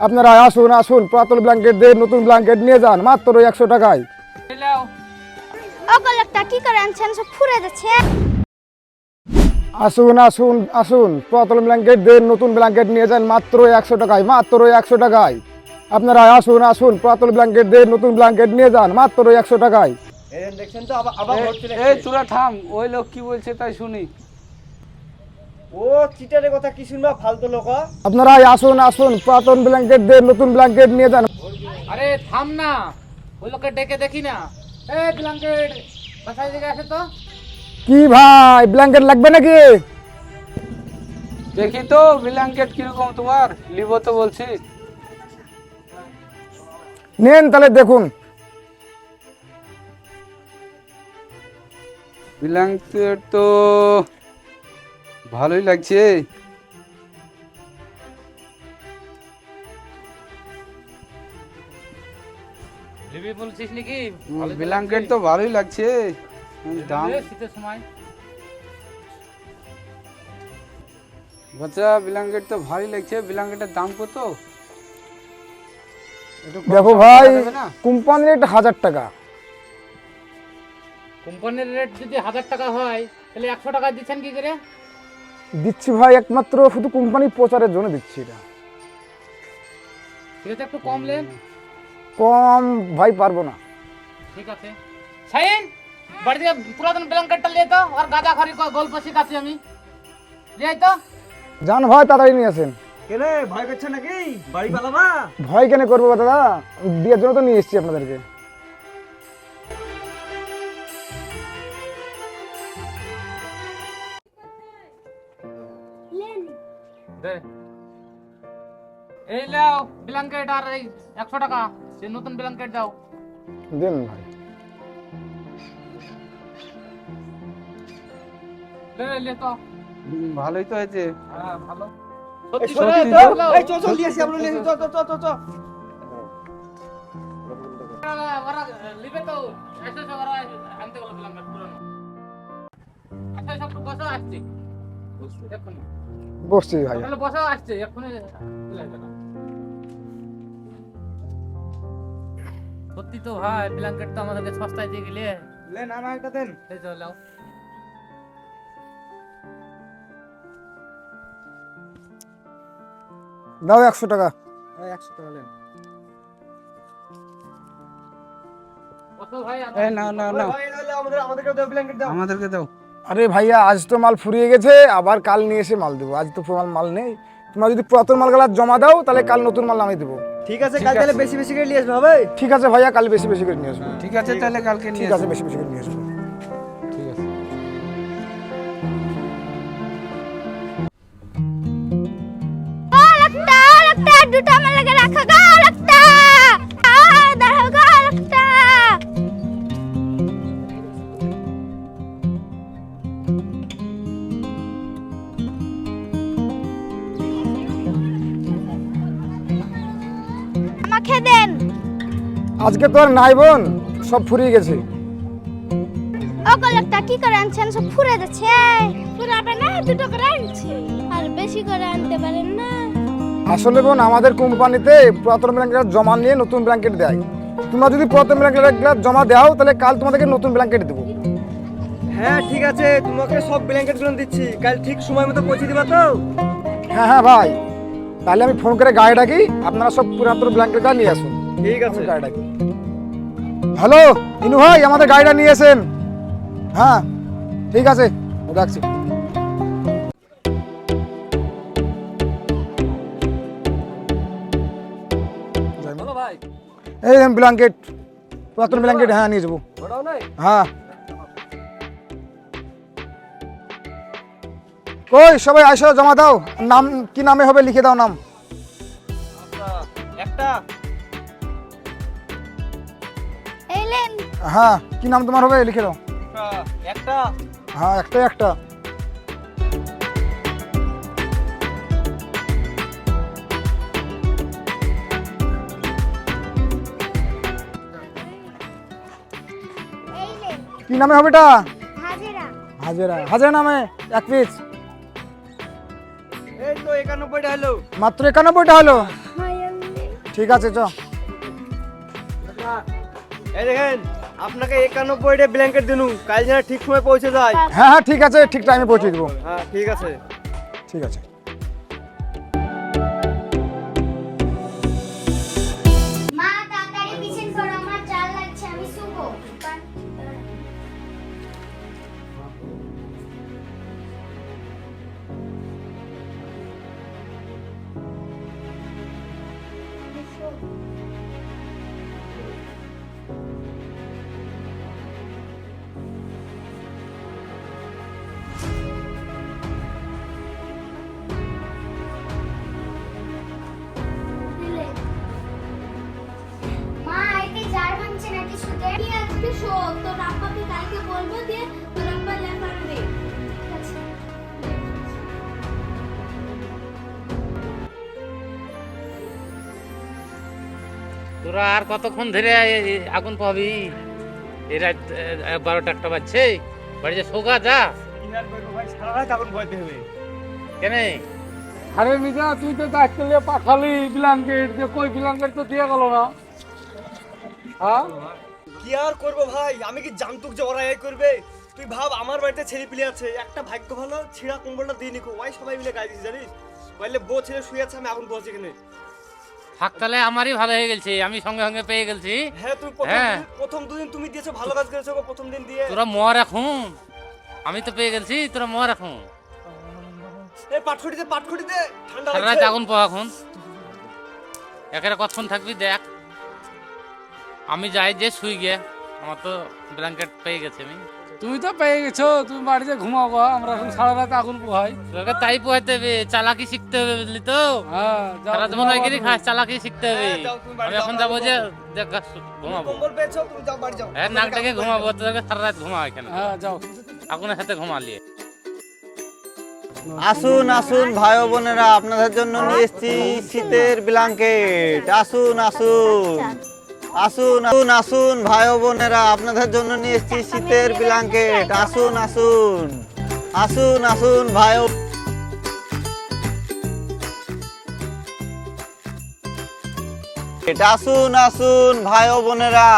আপনারা আসুন আসুন, পুরাতন ব্ল্যাঙ্কেট দিয়ে নতুন ব্ল্যাঙ্কেট নিয়ে যান মাত্র 100 টাকায়। ওগুলোটা কি করে আনছেন, সব ফুরে যাচ্ছে। আসুন আসুন আসুন, পুরাতন ব্ল্যাঙ্কেট দিয়ে নতুন ব্ল্যাঙ্কেট নিয়ে যান মাত্র 100 টাকায়, মাত্র 100 টাকায়। আপনারা আসুন আসুন, পুরাতন ব্ল্যাঙ্কেট দিয়ে নতুন ব্ল্যাঙ্কেট নিয়ে যান মাত্র 100 টাকায়। দেখছেন তো আবার এই তোরা থাম, ওই লোক কি বলছে তাই শুনি। ও চিটারের কথা কি শুনবা, ফালতু লোক। আপনারা আসুন আসুন, পুরাতন ব্ল্যাঙ্কেট দিয়ে নতুন ব্ল্যাঙ্কেট নিয়ে যান। আরে থাম না, ওই লোককে ডেকে দেখি না। এই ব্ল্যাঙ্কেট বাসায় দিকে আসে তো। কি ভাই, ব্ল্যাঙ্কেট লাগবে নাকি? দেখি তো ব্ল্যাঙ্কেট কিরকম তোমার, লিব তো বলছি। নেন তাহলে দেখুন। ব্ল্যাঙ্কেট তো ভালোই লাগছে। বলছিস নাকি? ব্ল্যাঙ্কেট তো ভালোই লাগছে। দাম শীতের সময় বাচ্চা, ব্ল্যাঙ্কেট তো ভালোই লাগছে। ব্ল্যাঙ্কেটের দাম কত? দেখো ভাই, কোম্পানির রেট 1000 টাকা। কোম্পানির রেট যদি 1000 টাকা হয় তাহলে 100 টাকা দিচ্ছেন কি করে? দিচ্ছি ভাই একমাত্র শুধু কোম্পানি প্রচারের জন্য দিচ্ছি এটা। ঠিক আছে, একটু কম নেন। কম ভাই পারবো না। ঠিক আছে শাহিন, বাড়ি থেকে পুরাতন ব্ল্যাঙ্কেটটা নিয়ে তো, আর গাদা খারি গল্প শিখাচ্ছি আমি। নিয়ে তো জান ভাই, তাড়াতাড়ি নিয়ে আসেন। কেনে ভয় করছো নাকি, বাড়ি পালাবা? ভয় কেন করবো দাদা, বিয়ের জন্য তো নিয়ে এসেছি আপনাদেরকে। দে, এই নাও ব্ল্যাঙ্কেট, আর এই 100 টাকা, সে নতুন ব্ল্যাঙ্কেট দাও। দেন ভাই। লে তো, ভালোই তো হয়েছে। হ্যাঁ ভালো। এই সত্যি চল সত্যি এই চল দিয়েছি আমরা, নিয়েছি চল। ওরা লিবে তো, এসে ওরা আনতে বলে ব্ল্যাঙ্কেট পুরনো। আচ্ছা সব বসো, আসছি এক্ষুনি। বসছি ভাই। তাহলে বসো, আসছে এক্ষুনি। সত্যি তো ভাই, ব্ল্যাঙ্কেট তো আমাদেরকে সস্তায় দিয়ে গেলে। লেন আমার একটা দেন। এই চলো। দাও 100 টাকা। 100 টাকা লেন। কত ভাই? না ভাই, আমাদেরকে দাও ব্ল্যাঙ্কেট দাও। আমাদেরকে দাও। আরে ভাইয়া, আজ তো মাল ফুরিয়ে গেছে, আবার কাল নিয়ে এসে মাল দেবো। আজ তো মাল নেই। তোমরা যদি পুরাতন মালগুলো জমা দাও তাহলে কাল নতুন মাল আমি দেবো। ঠিক আছে, কাল তাহলে বেশি বেশি করে নিয়ে আসবে, হবে? ঠিক আছে ভাইয়া, কাল বেশি বেশি করে নিয়ে আসবো। ঠিক আছে তাহলে কালকে নিয়ে ঠিক আছে, বেশি বেশি করে নিয়ে আসবো। ঠিক আছে। ওগুলোটা দুটো আমার লাগে রাখো গো, ওগুলোটা দাঁড়াও গো, ওগুলোটা। আমাকে দেন। আজকে তো আর নাই বোন, সব ফুরিয়ে গেছে। ওগুলোটা কি করে আনছেন, সব ফুরে যাচ্ছে। ফুরাবে না, দুটো করে আনছি, আর বেশি করে আনতে পারেন না। আসলে বোন, আমাদের কোম্পানিতে পুরাতন ব্ল্যাঙ্কেট জমা নিয়ে নতুন ব্ল্যাঙ্কেট দেয়। তোমরা যদি পুরাতন ব্ল্যাঙ্কেট জমা দাও তাহলে কাল তোমাদেরকে নতুন ব্ল্যাঙ্কেট দেবো। হ্যাঁ ঠিক আছে, তোমাকে সব ব্ল্যাঙ্কেট গুলো দিচ্ছি, কাল ঠিক সময় মতো পৌঁছে দিবা তো? হ্যাঁ হ্যাঁ ভাই, তাহলে আমি ফোন করে গাড়ি ডাকি, আপনারা সব পুরাতন ব্ল্যাঙ্কেটটা নিয়ে আসুন। ঠিক আছে। গাড়ি ডাকি। হ্যালো ইনু ভাই, আমাদের গাড়িটা নিয়ে এসেন। হ্যাঁ ঠিক আছে, রাখছি। বলো ভাই। এই ব্ল্যাঙ্কেট, পুরাতন ব্ল্যাঙ্কেট, হ্যাঁ নিয়ে যাবো। ওটাও নাই? হ্যাঁ। কই সবাই আসো, জমা দাও। নাম কি নামে হবে লিখে দাও নাম। একটা। এই লেন। হ্যাঁ, কি নাম তোমার হবে লিখে দাও। একটা। হ্যাঁ, একটা। এই লেন। কি নামে হবে এটা? হাজিরা। হাজারা নামে 1 পিস। এই তো 91টা হলো। মাত্র 91টা হলো। হয় ঠিক আছে চ। এই দেখেন, আপনাকে 91টা ব্ল্যাঙ্কেট দিনু, কাল যেন ঠিক সময় পৌঁছে যায়। হ্যাঁ হ্যাঁ ঠিক আছে, ঠিক টাইমে পৌঁছে দেবো। হ্যাঁ ঠিক আছে। ঠিক আছে। মা তাড়াতাড়ি বিছান করো, আমার জাল লাগছে, আমি শুবো। মা এতে জার ভাঙছে নাকি শুতে? কি আজকে শোক, তোর আব্বাকে কালকে বলবো দিয়ে তোর আব্বা লেখা আনবে। ঠিক আছে। তোরা আর কতক্ষণ ধরে আগুন পাবি? এই রাত 12টা একটা বাজছে, বাড়িতে শোকা যা। কি আর করবো ভাই, সারা রাত আগুন পোহাইতে হবে। কেন? আরে মিজা, তুই তো দায়িত্ব নিয়ে পাঠালি ব্ল্যাঙ্কেট, যে কই ব্ল্যাঙ্কেট তো দিয়ে গেল না। হ্যাঁ, কি আর করবো ভাই, আমি কি জানতুক যে ওরা এই করবে? তুই ভাব, আমার বাড়িতে ছেলে পিলে আছে, একটা ভাগ্য ভালো ছিঁড়া কম্বলটা দিয়ে নিকো, ওই সবাই মিলে গায়ে দিয়েছি জানিস। বললে বউ ছেলে শুয়ে আছে, আমি আগুন পোহাচ্ছি এখানে। থাক তাহলে, আমারই ভালো হয়ে গেছে, আমি সঙ্গে সঙ্গে পেয়ে গেছি। হ্যাঁ তুই হ্যাঁ। প্রথম দুদিন তুমি দিয়েছো, ভালো কাজ করেছো গো, প্রথম দিন দিয়ে। তোরা মর এখন, আমি তো পেয়ে গেছি, তোরা মর এখন। এই পাটখুটিতে ঠান্ডা সারা রাত লাগছে। আগুন পাওয়া এখন। একের কতক্ষণ থাকবি দেখ। আমি যাই যে শুই গিয়ে, আমার তো ব্ল্যাঙ্কেট পেয়ে গেছে। আমি তুমি তো পেয়ে গেছো, তুমি বাড়িতে ঘুমাও গো, আমরা এখন সারা রাত আগুন পোহাই। তোকে তাই পোহাইতে হবে, চালাকি শিখতে হবে, বুঝলি তো? হ্যাঁ, যাও সারা জীবন ঘুমাও ওইখানে তুমি। খাস, চালাকি শিখতে হবে। হ্যাঁ, যাও তুমি বাড়ি আমি যাও, এখন আমরা যাবো যে ঘুমাবো। দেখ ঘুমাবো। কম্বল পেয়েছো, তুমি যাও বাড়ি যাও। হ্যাঁ, নাক ডেকে ঘুমাবো, তোকে সারা রাত ঘুমা এখানে। হ্যাঁ, যাও। আগুনের সাথে ঘুমালিয়ে। আসুন আসুন ভাই ও বোনেরা, আপনাদের জন্য নিয়ে এসেছি শীতের ব্ল্যাঙ্কেট। আসুন আসুন আসুন আসুন আসুন ভাই ও বোনেরা, আপনাদের জন্য নিয়ে এসেছি শীতের ব্ল্যাঙ্কেট। আসুন আসুন আসুন আসুন ভাই ও আসুন আসুন ভাই ও বোনেরা,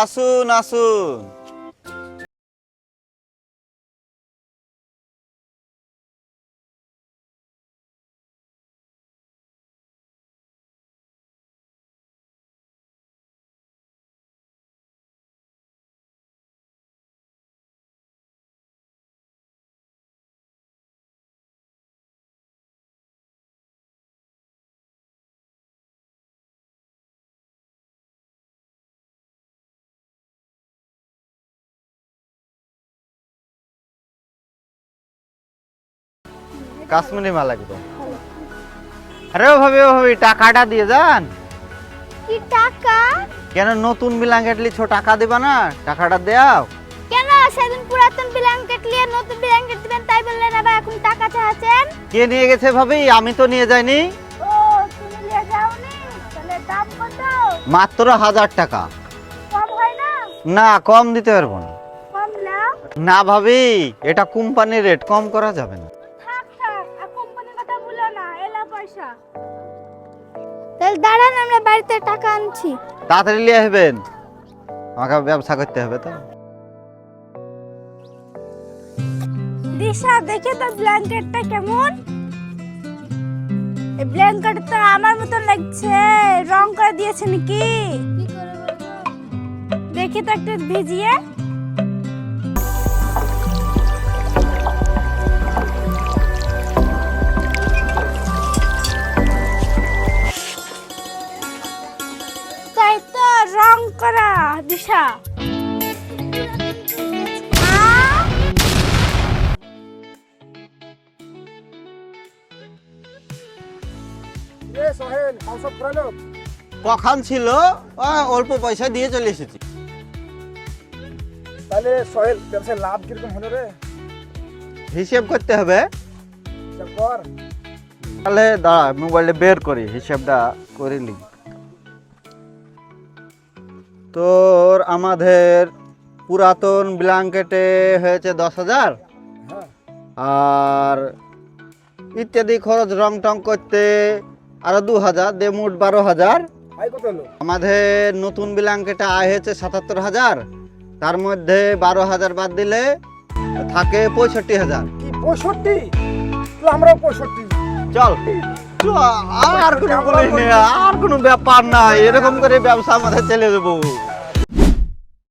আসুন আসুন। কাশ্মীরি মাল একদম। আরে ও ভাবি টাকাটা দিয়ে যান। কি টাকা? কেন নতুন ব্ল্যাঙ্কেট লিছো, টাকা দিবা না? টাকাটা দাও। কেন সেদিন পুরাতন ব্ল্যাঙ্কেট নিয়ে নতুন ব্ল্যাঙ্কেট দিবেন তাই বললেন, আবার এখন টাকা চাচ্ছেন? কে নিয়ে গেছে ভাবি? আমি তো নিয়ে যাইনি। ও তুমি নিয়ে যাওনি? তাহলে দাম কত? মাত্র 1000 টাকা। কম হয় না? না, কম দিতে পারবো না। কম নাও। না ভাবি, এটা কোম্পানির রেট, কম করা যাবে না। থাক আর কোম্পানির কথা বলো না, এলা পয়সা। তাহলে দাঁড়ান, আমরা বাড়িতে টাকা আনছি। তাড়াতাড়ি নিয়ে আসবেন, আমাকে ব্যবসা করতে হবে তো। দিশা, দেখে তো ব্ল্যাঙ্কেটটা কেমন? এই ব্ল্যাঙ্কেট তো আমার মতন লাগছে, রং করে দিয়েছে নাকি? দেখি তো একটু ভিজিয়ে। তাই তো, রং করা দিশা। এ সোহেল, মাংস ফুরালো? কখন ছিল? অল্প পয়সা দিয়ে চলে এসেছি। তাহলে সোহেল, ব্যবসায় লাভ কিরকম হলো রে? হিসেব করতে হবে। হিসাব কর। তাহলে দাঁড়া, মোবাইলে বের করি, হিসেবটা করে নি। তোর আমাদের পুরাতন ব্ল্যাঙ্কেটে হয়েছে 10,000, হ্যাঁ। আর ইত্যাদি খরচ রং টং করতে আরো 2000 দিয়ে মোট 12000। ভাই কত হলো? আমাদের নতুন ব্ল্যাঙ্কেটে আয় হয়েছে 77,000, তার মধ্যে 12,000 বাদ দিলে থাকে 65,000। কি 65? তো আমরাও 65। চল আর কোনো বলিস না, আর কোনো ব্যাপার নাই, এরকম করে ব্যবসা আমাদের চলে যাবো।